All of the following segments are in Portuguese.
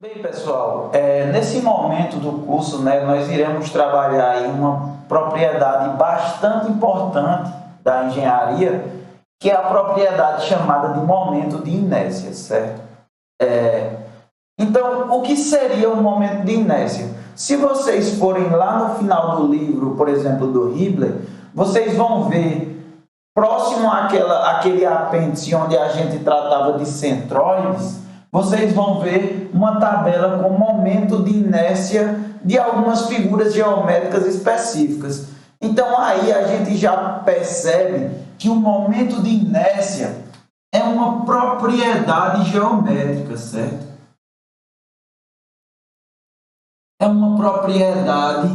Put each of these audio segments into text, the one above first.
Bem, pessoal, nesse momento do curso, né, nós iremos trabalhar em uma propriedade bastante importante da engenharia, que é a propriedade chamada de momento de inércia, certo? Então, o que seria o momento de inércia? Se vocês forem lá no final do livro, por exemplo, do Hibbeler, vocês vão ver, próximo àquele apêndice onde a gente tratava de centróides, vocês vão ver uma tabela com momento de inércia de algumas figuras geométricas específicas. Então, aí a gente já percebe que o momento de inércia é uma propriedade geométrica, certo? É uma propriedade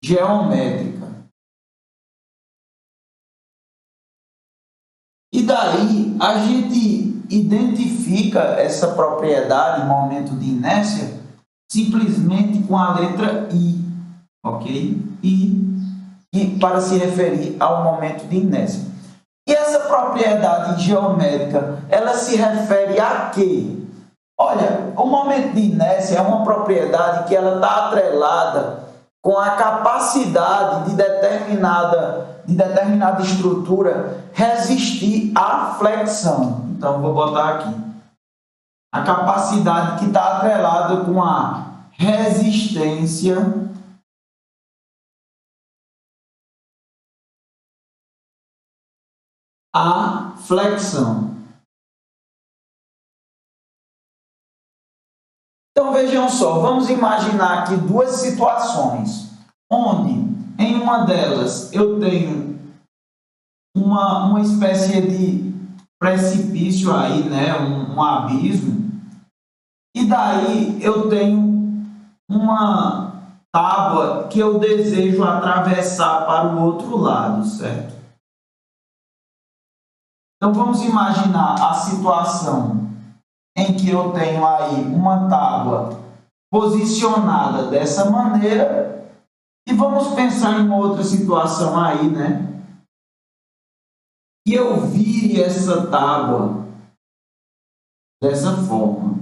geométrica. E daí a gente identifica essa propriedade, momento de inércia, simplesmente com a letra I, ok? I, para se referir ao momento de inércia. E essa propriedade geométrica, ela se refere a quê? Olha, o momento de inércia é uma propriedade que ela está atrelada com a capacidade de determinada estrutura resistir à flexão. Então, vou botar aqui. A capacidade que está atrelada com a resistência à flexão. Então, vejam só, vamos imaginar aqui duas situações, onde em uma delas eu tenho uma espécie de precipício aí, né, um abismo, e daí eu tenho uma tábua que eu desejo atravessar para o outro lado, certo? Então, vamos imaginar a situação em que eu tenho aí uma tábua posicionada dessa maneira e vamos pensar em uma outra situação aí, né? E eu vire essa tábua dessa forma.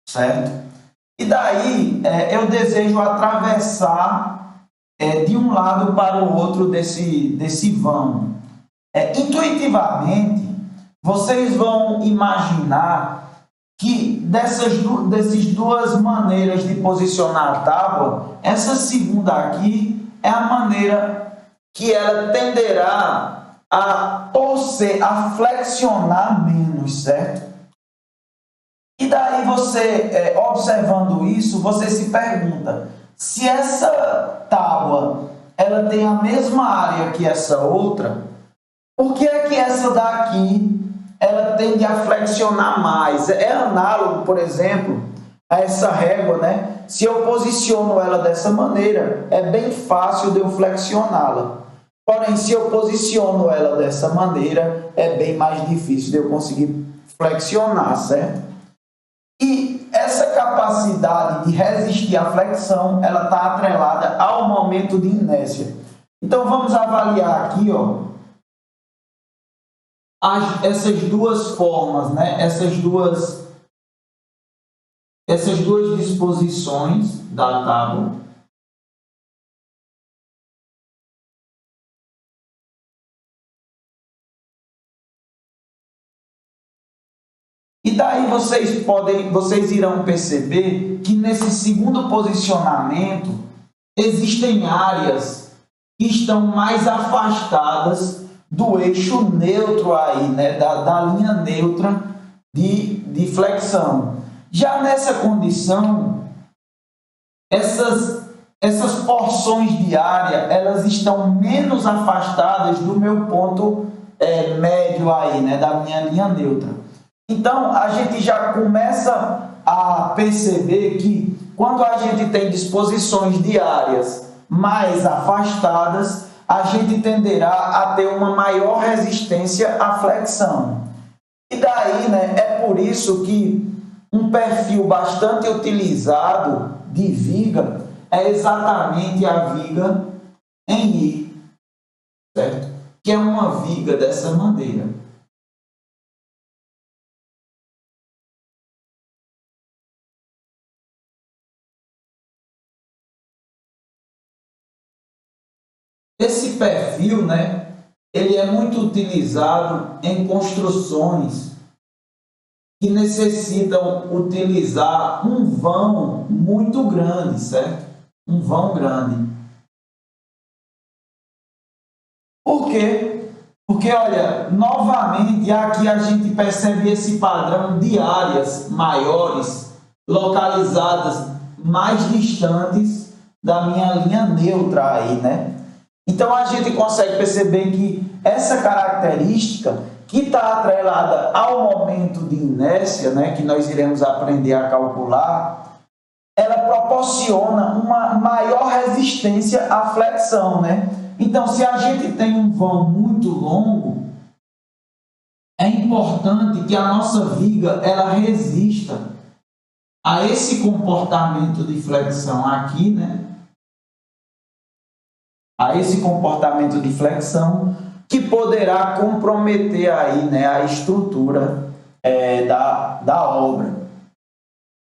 Certo? E daí eu desejo atravessar de um lado para o outro desse vão. Intuitivamente, vocês vão imaginar que dessas duas maneiras de posicionar a tábua, essa segunda aqui é a maneira que ela tenderá a torcer, a flexionar menos, certo? E daí você, observando isso, você se pergunta, se essa tábua ela tem a mesma área que essa outra, por que é que essa daqui ela tende a flexionar mais? É análogo, por exemplo, a essa régua, né? Se eu posiciono ela dessa maneira, é bem fácil de eu flexioná-la. Porém, se eu posiciono ela dessa maneira, é bem mais difícil de eu conseguir flexionar, certo? E essa capacidade de resistir à flexão, ela está atrelada ao momento de inércia. Então, vamos avaliar aqui, ó, essas duas formas, né? Essas duas disposições da tábua. E daí vocês irão perceber que nesse segundo posicionamento existem áreas que estão mais afastadas do eixo neutro aí, né, da linha neutra de flexão. Já nessa condição, essas porções de área, elas estão menos afastadas do meu ponto médio aí, né, da minha linha neutra. Então, a gente já começa a perceber que quando a gente tem disposições de áreas mais afastadas, a gente tenderá a ter uma maior resistência à flexão. E daí, né, é por isso que um perfil bastante utilizado de viga é exatamente a viga em I, certo? Que é uma viga dessa maneira. Esse perfil, né, ele é muito utilizado em construções que necessitam utilizar um vão muito grande, certo? Um vão grande. Por quê? Porque, olha, novamente, aqui a gente percebe esse padrão de áreas maiores, localizadas mais distantes da minha linha neutra aí, né? Então, a gente consegue perceber que essa característica que está atrelada ao momento de inércia, né, que nós iremos aprender a calcular, ela proporciona uma maior resistência à flexão, né? Então, se a gente tem um vão muito longo, é importante que a nossa viga ela resista a esse comportamento de flexão aqui, né? A esse comportamento de flexão que poderá comprometer aí, né, a estrutura da obra.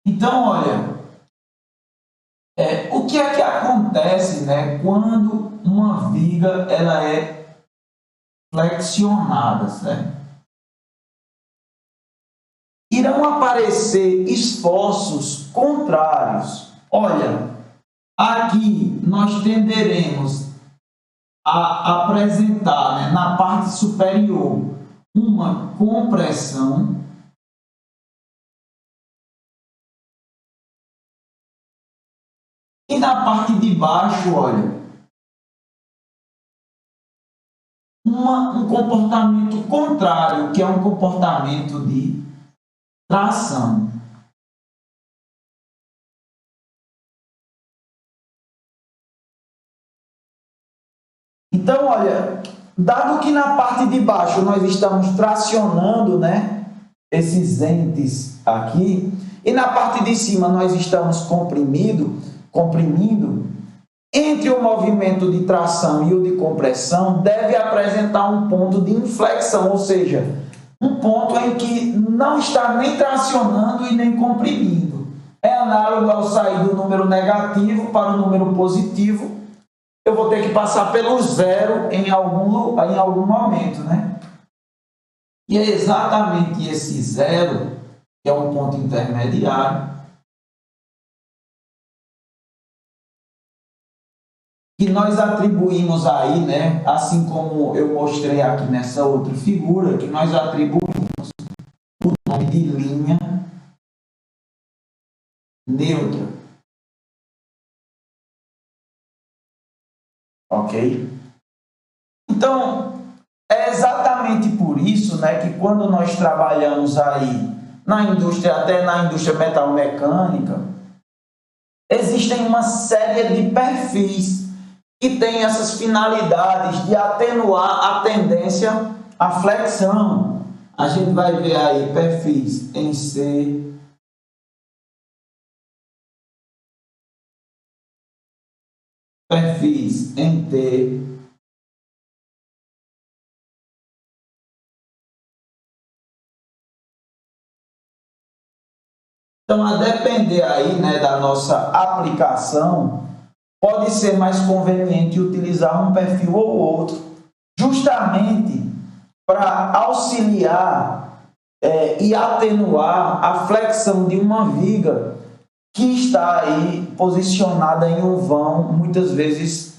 Então, olha, o que é que acontece, né, quando uma viga ela é flexionada, certo? Irão aparecer esforços contrários. Olha, aqui nós tenderemos a apresentar, né, na parte superior uma compressão e na parte de baixo, olha, um comportamento contrário, que é um comportamento de tração. Então, olha, dado que na parte de baixo nós estamos tracionando, né, esses entes aqui, e na parte de cima nós estamos comprimindo, entre o movimento de tração e o de compressão, deve apresentar um ponto de inflexão, ou seja, um ponto em que não está nem tracionando e nem comprimindo. É análogo ao sair do número negativo para o número positivo. Eu vou ter que passar pelo zero em algum momento, né? E é exatamente esse zero, que é um ponto intermediário, que nós atribuímos aí, né? Assim como eu mostrei aqui nessa outra figura, que nós atribuímos o nome de linha neutra. Ok? Então, é exatamente por isso, né, que quando nós trabalhamos aí na indústria, até na indústria metalmecânica, existem uma série de perfis que têm essas finalidades de atenuar a tendência à flexão. A gente vai ver aí perfis em C, perfis em T, então, a depender aí, né, da nossa aplicação, pode ser mais conveniente utilizar um perfil ou outro, justamente para auxiliar e atenuar a flexão de uma viga que está aí posicionada em um vão, muitas vezes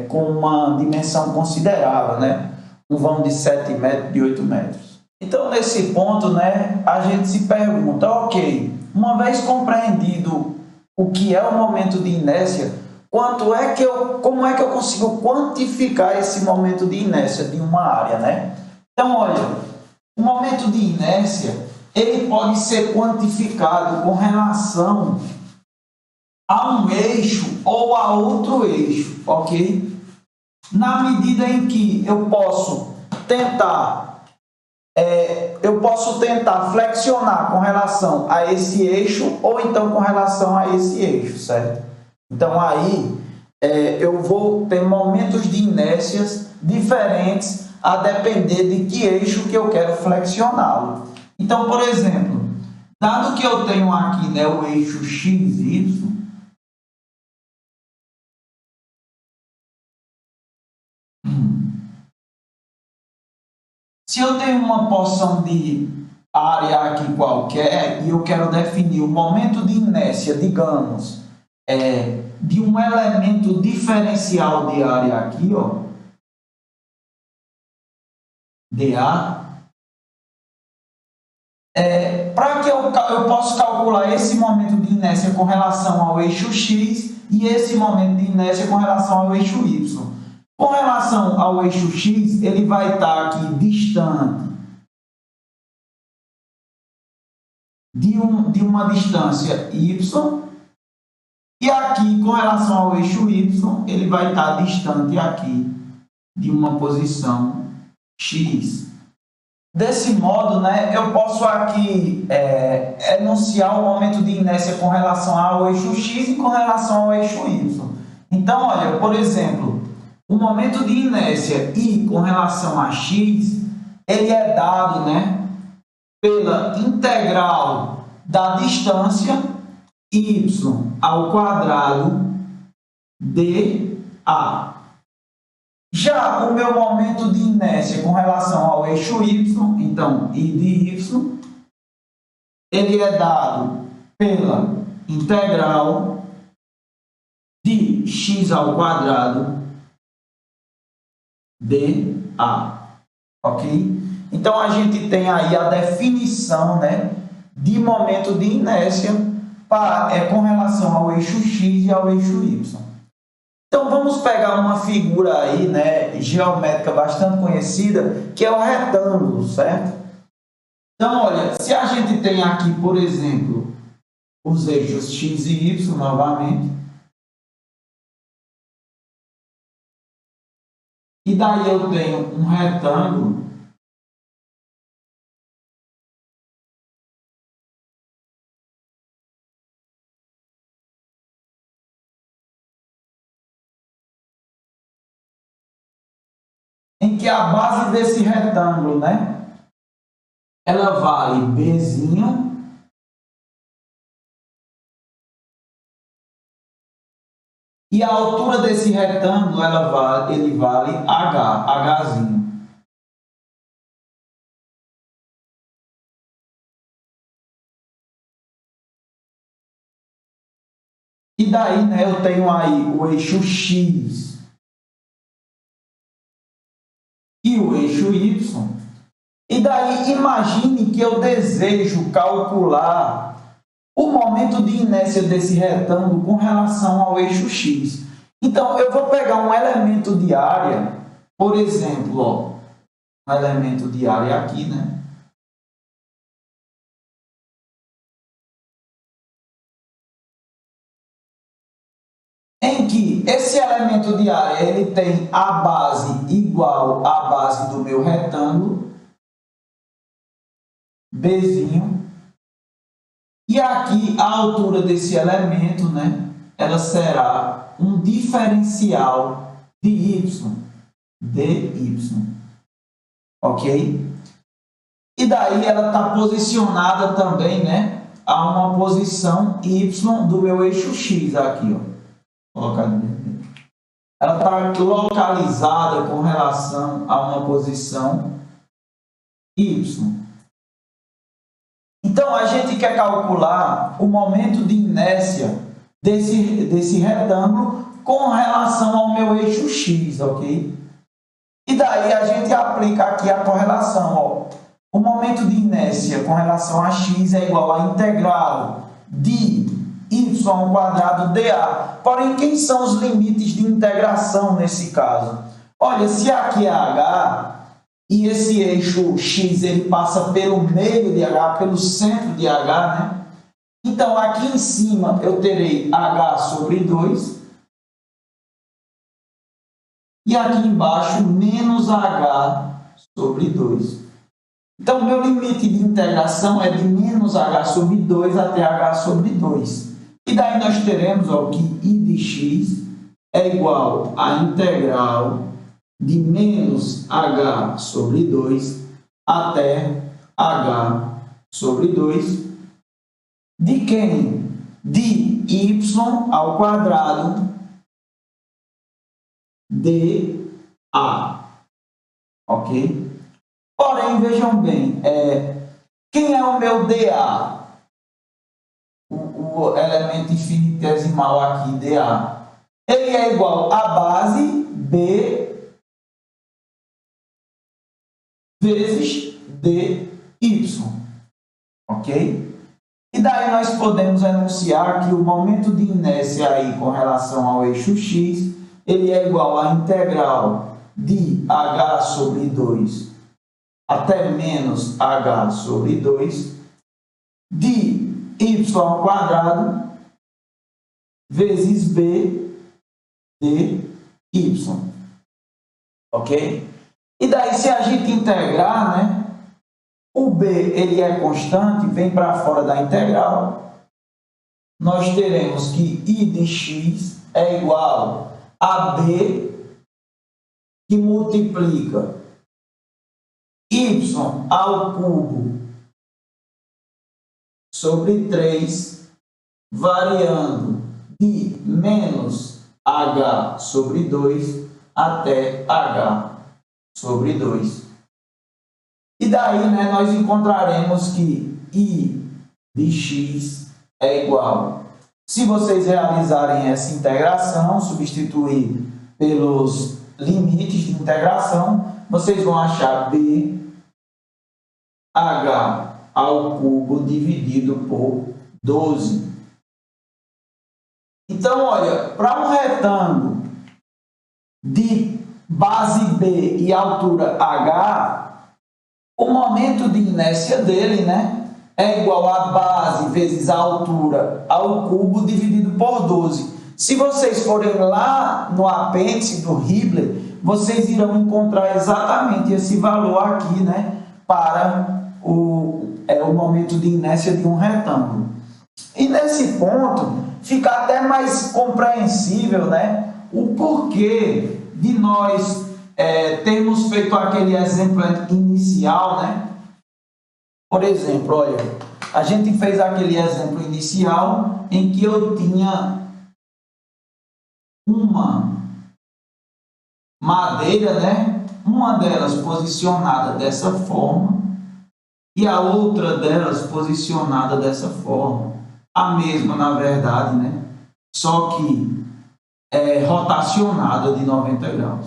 com uma dimensão considerável, né? Um vão de 7 metros, de 8 metros. Então, nesse ponto, né, a gente se pergunta, ok, uma vez compreendido o que é o momento de inércia, como é que eu consigo quantificar esse momento de inércia de uma área, né? Então, olha, o momento de inércia, ele pode ser quantificado com relação a um eixo ou a outro eixo, ok? Na medida em que eu posso tentar flexionar com relação a esse eixo ou então com relação a esse eixo, certo? Então, aí, eu vou ter momentos de inércias diferentes a depender de que eixo que eu quero flexioná-lo. Então, por exemplo, dado que eu tenho aqui, né, o eixo x, y, se eu tenho uma porção de área aqui qualquer e eu quero definir o momento de inércia, digamos, de um elemento diferencial de área aqui, ó, dA, para que eu possa calcular esse momento de inércia com relação ao eixo x e esse momento de inércia com relação ao eixo y. Com relação ao eixo x, ele vai estar aqui distante de uma distância y, e aqui, com relação ao eixo y, ele vai estar distante aqui de uma posição x. Desse modo, né, eu posso aqui enunciar o momento de inércia com relação ao eixo x e com relação ao eixo y. Então, olha, por exemplo, o momento de inércia I com relação a x, ele é dado, né, pela integral da distância y ao quadrado dA. Já o meu momento de inércia com relação ao eixo y, então I de y, ele é dado pela integral de x ao quadrado dA, ok? Então, a gente tem aí a definição, né, de momento de inércia com relação ao eixo x e ao eixo y. Então, vamos pegar uma figura aí, né, geométrica bastante conhecida, que é o retângulo, certo? Então, olha, se a gente tem aqui, por exemplo, os eixos x e y novamente, e daí eu tenho um retângulo em que a base desse retângulo, né, ela vale Bzinho e a altura desse retângulo ele vale Hzinho. E daí, né, eu tenho aí o eixo x e o eixo y. E daí, imagine que eu desejo calcular o momento de inércia desse retângulo com relação ao eixo x. Então, eu vou pegar um elemento de área, por exemplo, ó, um elemento de área aqui, né? Em que esse elemento de área ele tem a base igual à base do meu retângulo, Bzinho, e aqui a altura desse elemento, né, ela será um diferencial de y, dy, ok? E daí ela está posicionada também, né, a uma posição y do meu eixo x aqui, ó. Ela está localizada com relação a uma posição y. Então, a gente quer calcular o momento de inércia desse retângulo com relação ao meu eixo x, ok? E daí a gente aplica aqui a correlação, ó. O momento de inércia com relação a x é igual à integral de y ao quadrado dA. Porém, quem são os limites de integração nesse caso? Olha, se aqui é h e esse eixo x ele passa pelo meio de h, pelo centro de h, né? Então, aqui em cima eu terei h sobre 2 e aqui embaixo menos h sobre 2. Então, meu limite de integração é de menos h sobre 2 até h sobre 2. E daí nós teremos, ó, que I de de x é igual à integral de menos h sobre 2 até h sobre 2 de quem? De y ao quadrado dA, ok? Porém, vejam bem, quem é o meu dA? O elemento infinitesimal aqui, dA. Ele é igual à base B vezes dy, ok? E daí nós podemos enunciar que o momento de inércia aí com relação ao eixo x, ele é igual à integral de h sobre 2 até menos h sobre 2 de y ao quadrado vezes b dy, ok? E daí se a gente integrar, né? O b ele é constante, vem para fora da integral. Nós teremos que I de x é igual a b que multiplica y ao cubo sobre 3, variando de menos h sobre 2 até h sobre 2. E daí, né, nós encontraremos que I de x é igual. Se vocês realizarem essa integração, substituir pelos limites de integração, vocês vão achar b h ao cubo dividido por 12. Então, olha, para um retângulo de base B e altura h, o momento de inércia dele, né, é igual a base vezes a altura ao cubo dividido por 12. Se vocês forem lá no apêndice do Hibbeler, vocês irão encontrar exatamente esse valor aqui, né, para o momento de inércia de um retângulo. E nesse ponto, fica até mais compreensível, né, o porquê de nós termos feito aquele exemplo inicial, né? Por exemplo, olha, a gente fez aquele exemplo inicial em que eu tinha uma madeira, né? Uma delas posicionada dessa forma e a outra delas posicionada dessa forma. A mesma, na verdade, né? Só que rotacionada de 90 graus.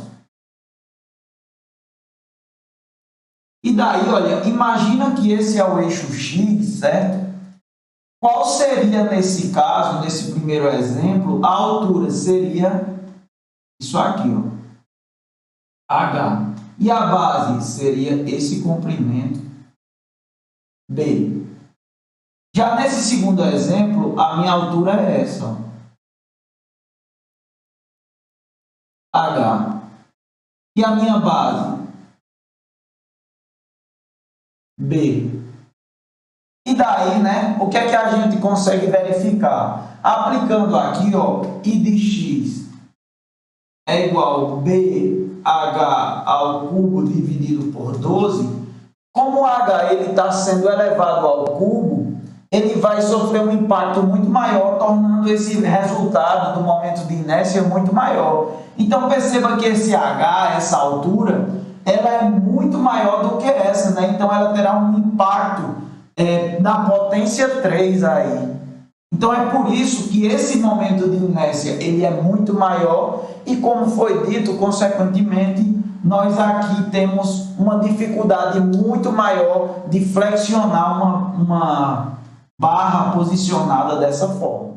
E daí, olha, imagina que esse é o eixo x, certo? Qual seria, nesse caso, nesse primeiro exemplo, a altura? Seria isso aqui, ó, h. E a base seria esse comprimento b. Já nesse segundo exemplo, a minha altura é essa, ó, h. E a minha base? B. E daí, né, o que é que a gente consegue verificar? Aplicando aqui, ó, I de x é igual a BH ao cubo dividido por 12. Como o H está sendo elevado ao cubo, ele vai sofrer um impacto muito maior, tornando esse resultado do momento de inércia muito maior. Então, perceba que esse H, essa altura, ela é muito maior do que essa, né? Então, ela terá um impacto na potência 3 aí. Então, é por isso que esse momento de inércia ele é muito maior e, como foi dito, consequentemente, nós aqui temos uma dificuldade muito maior de flexionar uma barra posicionada dessa forma.